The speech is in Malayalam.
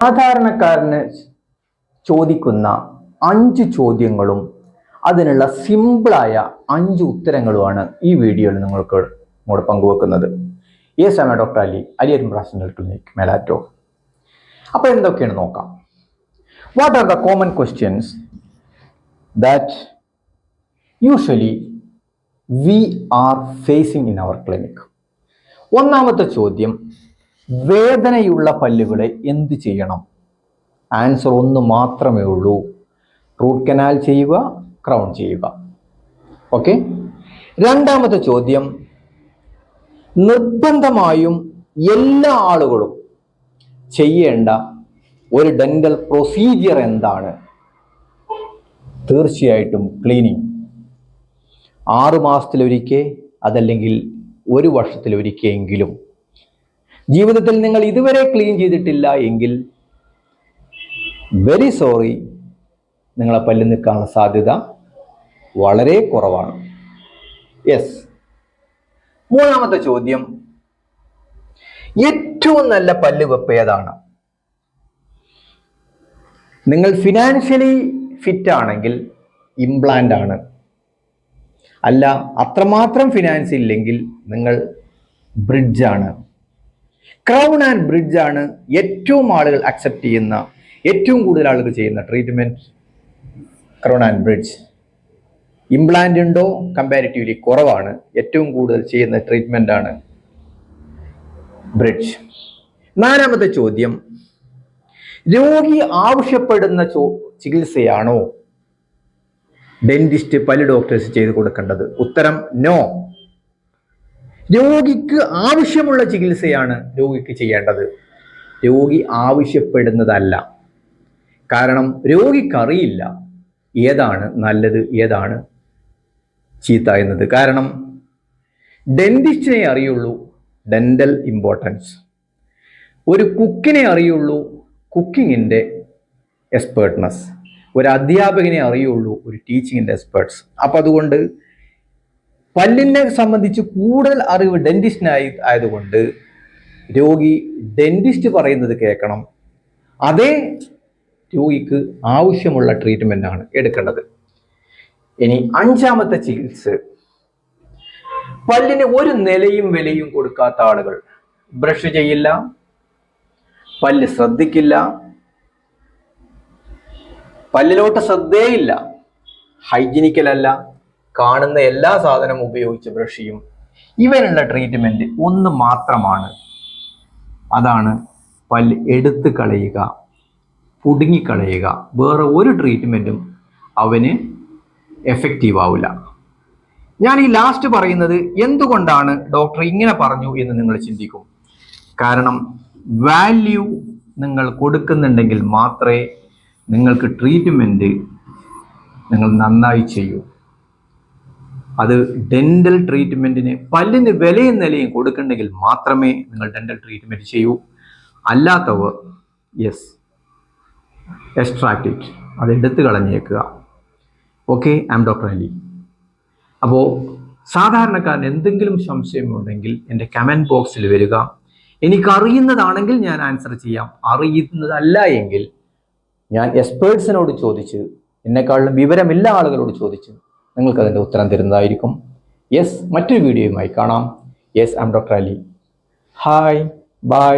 സാധാരണക്കാരന് ചോദിക്കുന്ന 5 ചോദ്യങ്ങളും അതിനുള്ള സിമ്പിളായ 5 ഉത്തരങ്ങളുമാണ് ഈ വീഡിയോയിൽ നിങ്ങൾക്ക് പങ്കുവെക്കുന്നത്. യെസ്, ഐ ആം ഡോക്ടർ അലിയരും പ്രൊഫഷണൽ ക്ലിനിക് മെലാറ്റോ. അപ്പോൾ എന്തൊക്കെയാണ് നോക്കാം. What are the common questions that usually we are facing in our clinic? ഒന്നാമത്തെ ചോദ്യം, വേദനയുള്ള പല്ലുകളെ എന്ത് ചെയ്യണം? ആൻസർ ഒന്ന് മാത്രമേ ഉള്ളൂ, റൂട്ട് കനാൽ ചെയ്യുക, ക്രൗൺ ചെയ്യുക. ഓക്കെ. രണ്ടാമത്തെ ചോദ്യം, നിർബന്ധമായും എല്ലാ ആളുകളും ചെയ്യേണ്ട ഒരു ഡെന്റൽ പ്രൊസീജിയർ എന്താണ്? തീർച്ചയായിട്ടും ക്ലീനിങ്. 6 മാസത്തിലൊരിക്കൽ, അതല്ലെങ്കിൽ 1 വർഷത്തിലൊരിക്കലെങ്കിലും. ജീവിതത്തിൽ നിങ്ങൾ ഇതുവരെ ക്ലീൻ ചെയ്തിട്ടില്ല എങ്കിൽ വെരി സോറി, നിങ്ങളെ പല്ല് നിൽക്കാനുള്ള സാധ്യത വളരെ കുറവാണ്. യെസ്. മൂന്നാമത്തെ ചോദ്യം, ഏറ്റവും നല്ല പല്ല് വെപ്പ് ഏതാണ്? നിങ്ങൾ ഫിനാൻഷ്യലി ഫിറ്റ് ആണെങ്കിൽ ഇംപ്ലാന്റ് ആണ്. അല്ല, അത്രമാത്രം ഫിനാൻസ് ഇല്ലെങ്കിൽ നിങ്ങൾ ബ്രിഡ്ജ് ആണ്. ക്രൗൺ ആൻഡ് ബ്രിഡ്ജ് ആണ് ഏറ്റവും ആളുകൾ അക്സെപ്റ്റ് ചെയ്യുന്ന, ഏറ്റവും കൂടുതൽ ആളുകൾ ചെയ്യുന്ന treatment. Crown and bridge. Implant ഉണ്ടോ? കമ്പാരിറ്റീവ്ലി കുറവാണ്. ഏറ്റവും കൂടുതൽ ചെയ്യുന്ന ട്രീറ്റ്മെന്റ് ആണ് ബ്രിഡ്ജ്. നാലാമത്തെ ചോദ്യം, രോഗി ആവശ്യപ്പെടുന്ന ചികിത്സയാണോ ഡെന്റിസ്റ്റ്, പല്ല് ഡോക്ടേഴ്സ് ചെയ്ത് കൊടുക്കേണ്ടത്? ഉത്തരം നോ. രോഗിക്ക് ആവശ്യമുള്ള ചികിത്സയാണ് രോഗിക്ക് ചെയ്യേണ്ടത്, രോഗി ആവശ്യപ്പെടുന്നതല്ല. കാരണം രോഗിക്കറിയില്ല ഏതാണ് നല്ലത്, ഏതാണ് ചീത്ത എന്നത്. കാരണം ഡെന്റിസ്റ്റിനെ അറിയുള്ളൂ ഡെന്റൽ ഇമ്പോർട്ടൻസ്, ഒരു കുക്കിനെ അറിയുള്ളൂ കുക്കിങ്ങിൻ്റെ എക്സ്പേർട്ട്നെസ്, ഒരു അധ്യാപകനെ അറിയുള്ളൂ ഒരു ടീച്ചിങ്ങിൻ്റെ എക്സ്പേർട്സ്. അപ്പം അതുകൊണ്ട് പല്ലിനെ സംബന്ധിച്ച് കൂടുതൽ അറിവ് ഡെന്റിസ്റ്റിനായി ആയതുകൊണ്ട് രോഗി ഡെന്റിസ്റ്റ് പറയുന്നത് കേൾക്കണം. അതേ രോഗിക്ക് ആവശ്യമുള്ള ട്രീറ്റ്മെന്റ് ആണ് എടുക്കേണ്ടത്. ഇനി അഞ്ചാമത്തെ ചികിത്സ, പല്ലിന് ഒരു നിലയും വിലയും കൊടുക്കാത്ത ആളുകൾ ബ്രഷ് ചെയ്യില്ല, പല്ല് ശ്രദ്ധിക്കില്ല, പല്ലിലോട്ട് ശ്രദ്ധേയില്ല, ഹൈജീനിക്കലല്ല, കാണുന്ന എല്ലാ സാധനവും ഉപയോഗിച്ച് ബ്രഷ് ചെയ്യും. ഇവനുള്ള ട്രീറ്റ്മെന്റ് ഒന്ന് മാത്രമാണ്, അതാണ് പല്ല് എടുത്ത് കളയുക, പുടുങ്ങിക്കളയുക. വേറെ ഒരു ട്രീറ്റ്മെന്റും അവന് എഫക്റ്റീവ് ആവില്ല. ഞാൻ ഈ ലാസ്റ്റ് പറയുന്നത് എന്തുകൊണ്ടാണ് ഡോക്ടർ ഇങ്ങനെ പറഞ്ഞു എന്ന് നിങ്ങൾ ചിന്തിക്കും. കാരണം വാല്യൂ നിങ്ങൾ കൊടുക്കുന്നുണ്ടെങ്കിൽ മാത്രമേ നിങ്ങൾക്ക് ട്രീറ്റ്മെന്റ് നിങ്ങൾ നന്നായി ചെയ്യൂ. അത് ഡെന്റൽ ട്രീറ്റ്മെന്റിന് പല്ലിന് വിലയും നിലയും കൊടുക്കുന്നുണ്ടെങ്കിൽ മാത്രമേ നിങ്ങൾ ഡെന്റൽ ട്രീറ്റ്മെന്റ് ചെയ്യൂ. അല്ലാത്തവർ യെസ്, എക്സ്ട്രാക്ട് ഇറ്റ്, അത് എടുത്തു കളഞ്ഞേക്കുക. Okay, I am doctor Ali. അപ്പോൾ സാധാരണക്കാരന് എന്തെങ്കിലും സംശയമുണ്ടെങ്കിൽ എൻ്റെ കമൻറ്റ് ബോക്സിൽ വരിക. എനിക്കറിയുന്നതാണെങ്കിൽ ഞാൻ ആൻസർ ചെയ്യാം, അറിയുന്നതല്ല എങ്കിൽ ഞാൻ എക്സ്പേർട്സിനോട് ചോദിച്ച്, എന്നെക്കാളും വിവരമില്ല ആളുകളോട് ചോദിച്ച് നിങ്ങൾക്ക് അതിൻ്റെ ഉത്തരം തരുന്നതായിരിക്കും. യെസ്, മറ്റൊരു വീഡിയോയുമായി കാണാം. Yes, I am doctor Ali. Hi, by.